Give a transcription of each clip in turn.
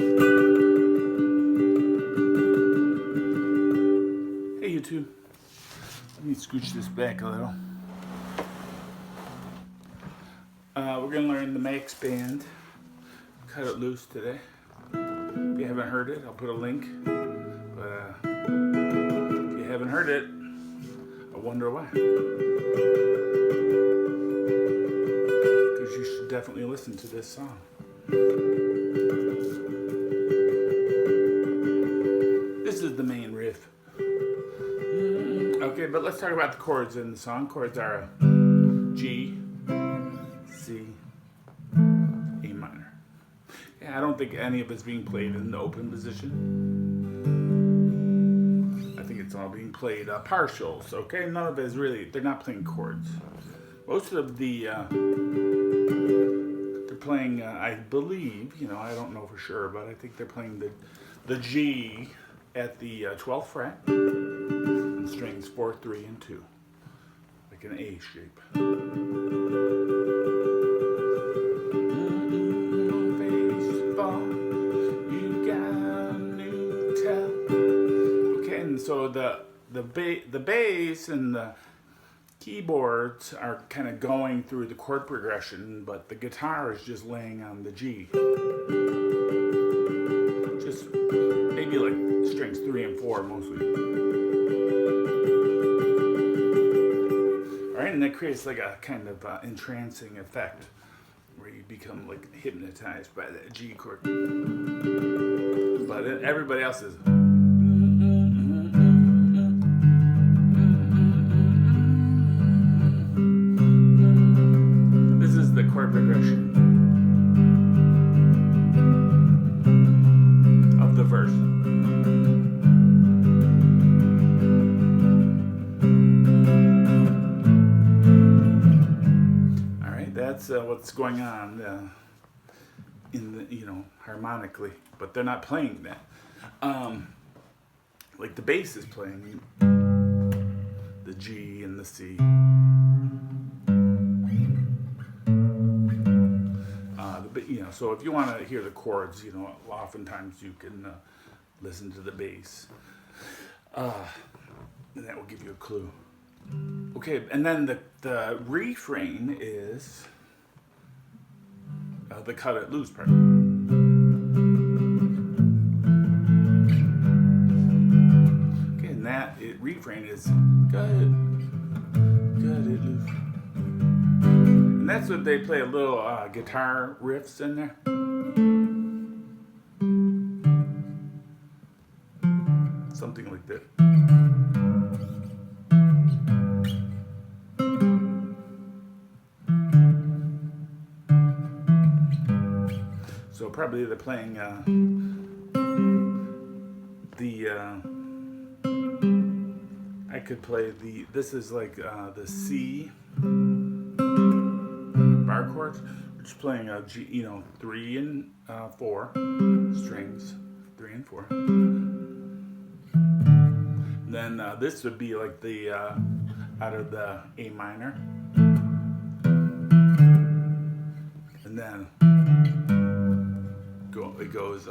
Hey YouTube, let me scooch this back a little. We're going to learn the Maxband Cut It Loose today. If you haven't heard it, I'll put a link. But if you haven't heard it, I wonder why. Because you should definitely listen to this song. This is the main riff. Okay, but let's talk about the chords in the song. Chords are G, C, A minor. Yeah, I don't think any of it's being played in the open position. I think it's all being played partials, okay? None of it is really, they're not playing chords. Most of the, they're playing, I believe, you know, I don't know for sure, but I think they're playing the G at the 12th fret, and strings 4, 3, and 2, like an A shape. Baseball, you got a new tell. Okay, and so the bass and the keyboards are kind of going through the chord progression, but the guitar is just laying on the G. Just maybe like strings 3 and 4 mostly. Alright, and that creates like a kind of entrancing effect where you become like hypnotized by that G chord. But everybody else is. This is the chord progression of the verse. That's what's going on in the, you know, harmonically, but they're not playing that. Like the bass is playing the G and the C. You know, so if you want to hear the chords, you know, oftentimes you can listen to the bass, and that will give you a clue. Okay, and then the refrain is the cut it loose part. Okay, and that refrain is cut it loose. And that's what they play a little guitar riffs in there. Something like that. So probably they're playing I could play this is like the C bar chords, which is playing a G, you know, 3 and 4 strings, 3 and 4. And then this would be like the out of the A minor, and then it goes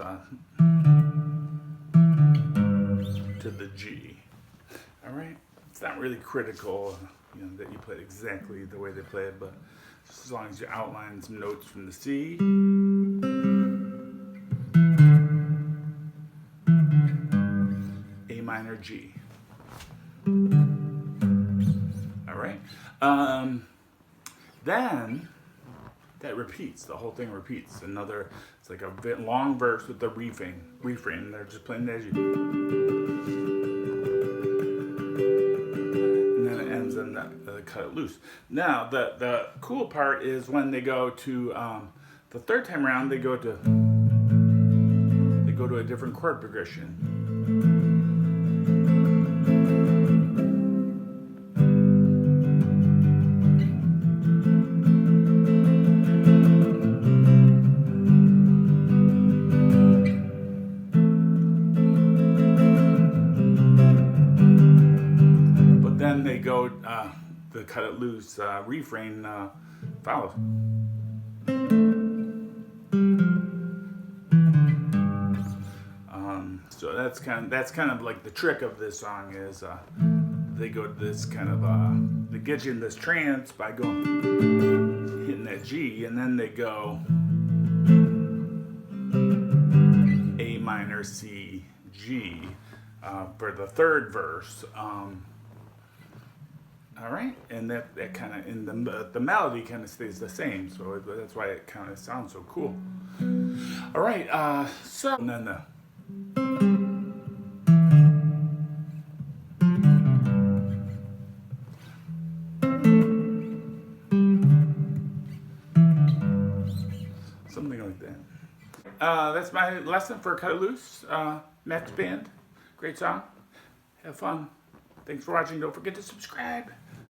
to the G. All right, it's not really critical, you know, that you play it exactly the way they play it, but just as long as you outline some notes from the C, A minor, G. All right, then that repeats. The whole thing repeats. It's like a bit long verse with the refrain. They're just playing the G. And then it ends in the cut it loose. Now, the cool part is when they go to the third time around, they go to a different chord progression. The cut it loose refrain follows. So that's kind of like the trick of this song is they go to this kind of they get you in this trance by going hitting that G, and then they go A minor C G for the third verse. All right, and that kind of in the melody kind of stays the same, so that's why it kind of sounds so cool. All right, so and then the something like that. That's my lesson for Cut It Loose. Maxband, great song. Have fun. Thanks for watching. Don't forget to subscribe.